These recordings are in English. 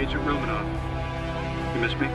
Agent Romanoff. You miss me?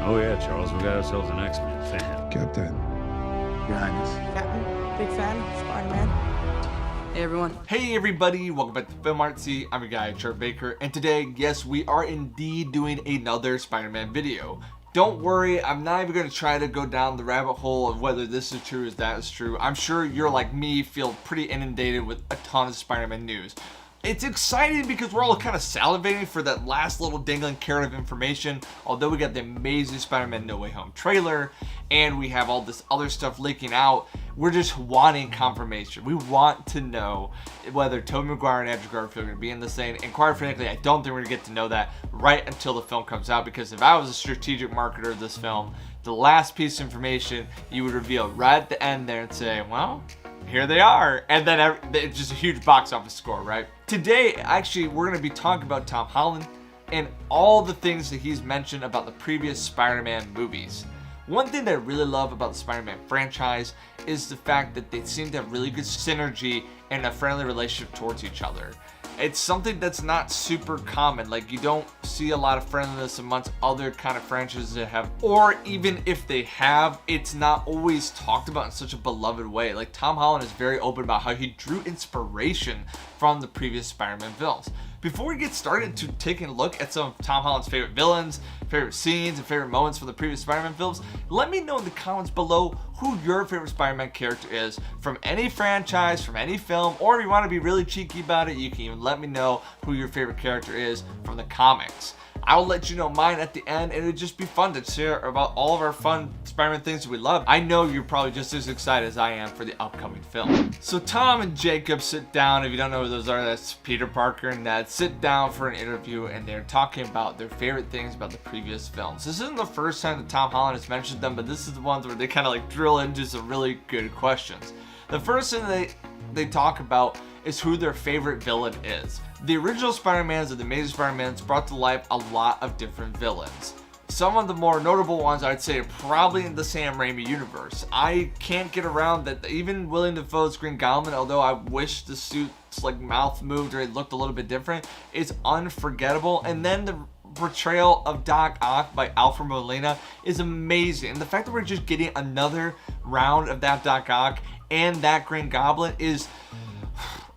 Oh yeah, Charles, we got ourselves an X-Men fan. Captain. Your Highness. Captain, big fan, Spider-Man. Hey everyone. Hey everybody, welcome back to Film Artsy. I'm your guy, Charles Baker, and today, yes, we are indeed doing another Spider-Man video. Don't worry, I'm not even going to try to go down the rabbit hole of whether this is true or that is true. I'm sure you're like me, feel pretty inundated with a ton of Spider-Man news. It's exciting because we're all kind of salivating for that last little dangling carrot of information. Although we got the amazing Spider-Man No Way Home trailer and we have all this other stuff leaking out, we're just wanting confirmation. We want to know whether Tobey Maguire and Andrew Garfield are going to be in this thing. And quite frankly, I don't think we're going to get to know that right until the film comes out, because if I was a strategic marketer of this film, the last piece of information you would reveal right at the end there and say, well, here they are, and then it's just a huge box office score, right? Today, actually, we're going to be talking about Tom Holland and all the things that he's mentioned about the previous Spider-Man movies. One thing that I really love about the Spider-Man franchise is the fact that they seem to have really good synergy and a friendly relationship towards each other. It's something that's not super common. Like, you don't see a lot of friendliness amongst other kind of franchises that have, or even if they have, it's not always talked about in such a beloved way. Like, Tom Holland is very open about how he drew inspiration from the previous Spider-Man films. Before we get started to taking a look at some of Tom Holland's favorite villains, favorite scenes, and favorite moments from the previous Spider-Man films, let me know in the comments below who your favorite Spider-Man character is from any franchise, from any film, or if you want to be really cheeky about it, you can even let me know who your favorite character is from the comics. I'll let you know mine at the end, and it'd just be fun to share about all of our fun Spider-Man things that we love. I know you're probably just as excited as I am for the upcoming film. So Tom and Jacob sit down. If you don't know who those are, that's Peter Parker and Ned. Sit down for an interview, and they're talking about their favorite things about the previous films. This isn't the first time that Tom Holland has mentioned them, but this is the ones where they kind of like drill into some really good questions. The first thing they talk about is who their favorite villain is. The original Spider-Mans and the Amazing Spider-Mans brought to life a lot of different villains. Some of the more notable ones I'd say are probably in the Sam Raimi universe. I can't get around that even Willem Dafoe's Green Goblin, although I wish the suit's like mouth moved or it looked a little bit different, is unforgettable. And then the portrayal of Doc Ock by Alfred Molina is amazing. And the fact that we're just getting another round of that Doc Ock and that Green Goblin is...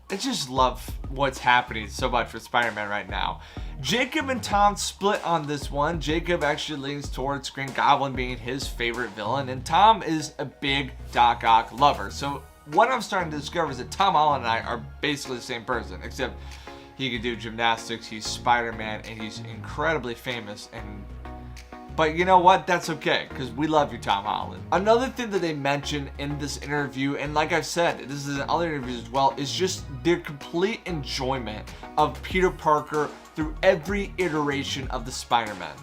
I just love what's happening so much with Spider-Man right now. Jacob and Tom split on this one. Jacob actually leans towards Green Goblin being his favorite villain, and Tom is a big Doc Ock lover. So what I'm starting to discover is that Tom Holland and I are basically the same person, except he can do gymnastics, he's Spider-Man, and he's incredibly famous. But you know what? That's okay, because we love you, Tom Holland. Another thing that they mention in this interview, and like I've said, this is in other interviews as well, is just their complete enjoyment of Peter Parker through every iteration of the Spider-Man.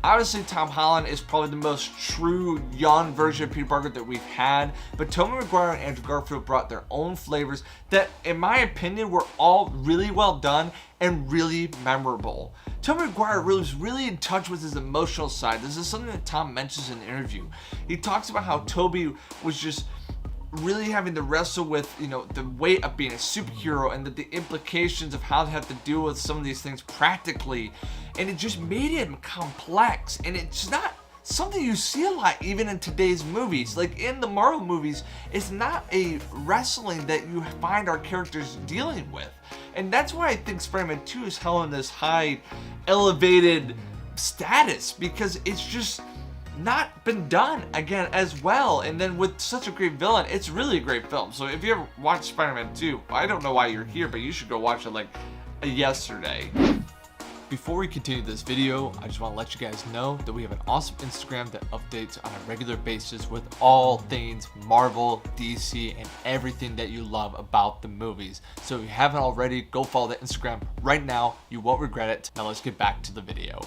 Obviously, Tom Holland is probably the most true young version of Peter Parker that we've had, but Tobey Maguire and Andrew Garfield brought their own flavors that, in my opinion, were all really well done and really memorable. Tobey Maguire was really in touch with his emotional side. This is something that Tom mentions in the interview. He talks about how Tobey was just really having to wrestle with, you know, the weight of being a superhero and the implications of how to have to deal with some of these things practically. And it just made him complex. And it's not something you see a lot even in today's movies. Like in the Marvel movies, it's not a wrestling that you find our characters dealing with. And that's why I think Spider-Man 2 is held in this high elevated status, because it's just not been done again as well. And then with such a great villain, it's really a great film. So if you ever watched Spider-Man 2, I don't know why you're here, but you should go watch it like yesterday. Before we continue this video, I just want to let you guys know that we have an awesome Instagram that updates on a regular basis with all things Marvel, DC, and everything that you love about the movies. So if you haven't already, go follow the Instagram right now. You won't regret it. Now let's get back to the video.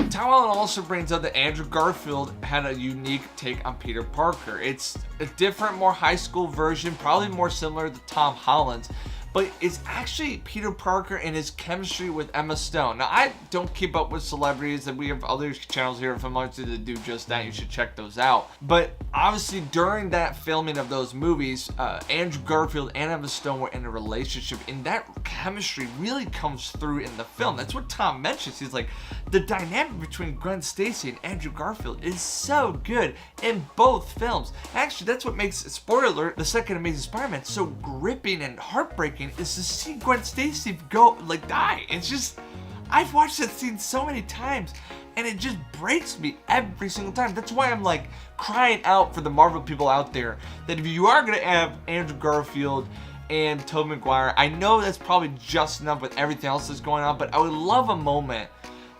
Tom Holland also brings up that Andrew Garfield had a unique take on Peter Parker. It's a different, more high school version, probably more similar to Tom Holland's, but it's actually Peter Parker and his chemistry with Emma Stone. Now, I don't keep up with celebrities, and we have other channels here from Filmartsy that do just that. You should check those out. But obviously, during that filming of those movies, Andrew Garfield and Emma Stone were in a relationship, and that chemistry really comes through in the film. That's what Tom mentions. He's like, the dynamic between Gwen Stacy and Andrew Garfield is so good in both films. Actually, that's what makes, spoiler alert, the second Amazing Spider-Man so gripping and heartbreaking, is to see Gwen Stacy die. It's just, I've watched that scene so many times, and it just breaks me every single time. That's why I'm like crying out for the Marvel people out there that if you are gonna have Andrew Garfield and Tobey Maguire, I know that's probably just enough with everything else that's going on, but I would love a moment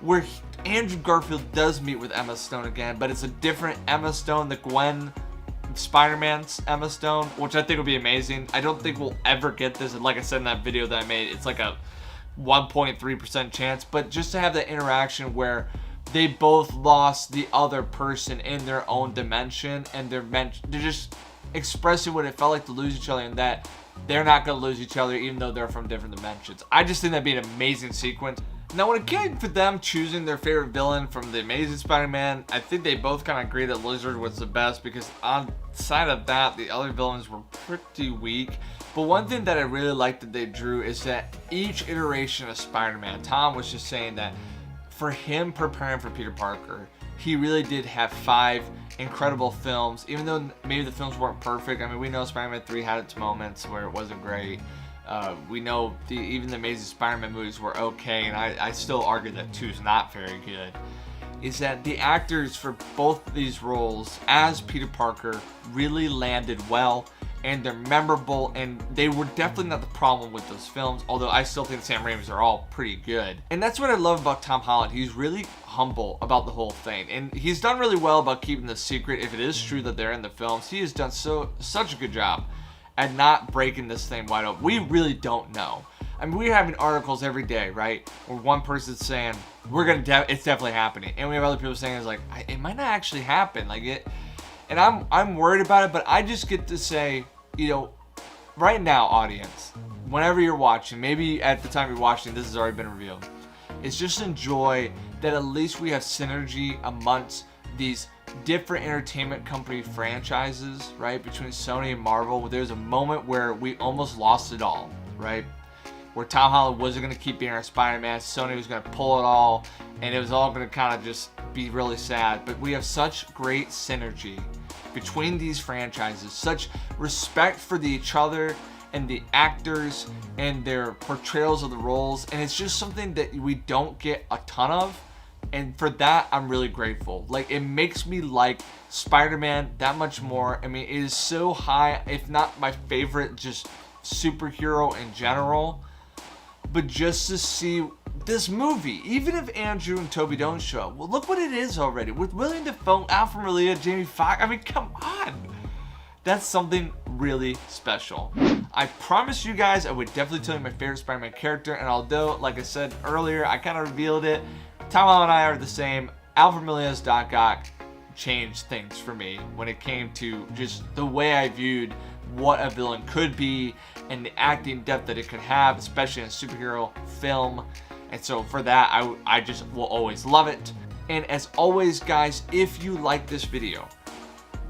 where Andrew Garfield does meet with Emma Stone again, but it's a different Emma Stone, the Gwen Spider-Man's Emma Stone, which I think would be amazing. I don't think we'll ever get this, and like I said in that video that I made, it's like a 1.3% chance, but just to have that interaction where they both lost the other person in their own dimension, and they're just expressing what it felt like to lose each other, and that they're not going to lose each other even though they're from different dimensions. I just think that'd be an amazing sequence. Now, when it came for them choosing their favorite villain from the Amazing Spider-Man, I think they both kind of agreed that Lizard was the best, because on side of that, the other villains were pretty weak. But one thing that I really liked that they drew is that each iteration of Spider-Man, Tom was just saying that for him preparing for Peter Parker, he really did have 5 incredible films, even though maybe the films weren't perfect. I mean, we know Spider-Man 3 had its moments where it wasn't great. We know even the Amazing Spider-Man movies were okay, and I still argue that 2 is not very good. Is that the actors for both of these roles as Peter Parker really landed well, and they're memorable, and they were definitely not the problem with those films, although I still think Sam Raimi's are all pretty good. And that's what I love about Tom Holland. He's really humble about the whole thing, and he's done really well about keeping the secret. If it is true that they're in the films, he has done such a good job at not breaking this thing wide open. We really don't know. I mean, we're having articles every day, right, where one person's saying it's definitely happening, and we have other people saying it's like it might not actually happen, like it. And I'm worried about it, but I just get to say, you know, right now, audience, whenever you're watching, maybe at the time you're watching, this has already been revealed, is just enjoy that at least we have synergy amongst these different entertainment company franchises, right, between Sony and Marvel. There's a moment where we almost lost it all, right, where Tom Holland wasn't going to keep being our Spider-Man, Sony was going to pull it all, and it was all going to kind of just be really sad. But we have such great synergy between these franchises, such respect for each other and the actors and their portrayals of the roles, and it's just something that we don't get a ton of. And for that, I'm really grateful. Like, it makes me like Spider-Man that much more. I mean, it is so high, if not my favorite, just superhero in general. But just to see this movie, even if Andrew and Tobey don't show up, well, look what it is already. With William Dafoe, Alfred Molina, Jamie Foxx, I mean, come on. That's something really special. I promised you guys I would definitely tell you my favorite Spider-Man character, and although, like I said earlier, I kind of revealed it, Tom Holland and I are the same. Alfred Molina's Doc Ock changed things for me when it came to just the way I viewed what a villain could be and the acting depth that it could have, especially in a superhero film. And so for that, I just will always love it. And as always, guys, if you like this video,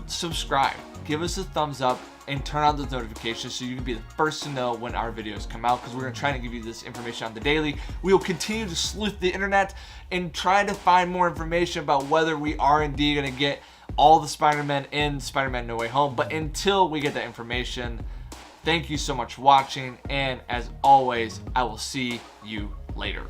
subscribe, give us a thumbs up, and turn on those notifications so you can be the first to know when our videos come out, because we're going to try to give you this information on the daily. We will continue to sleuth the internet and try to find more information about whether we are indeed going to get all the Spider-Man in Spider-Man No Way Home. But until we get that information, thank you so much for watching, and as always, I will see you later.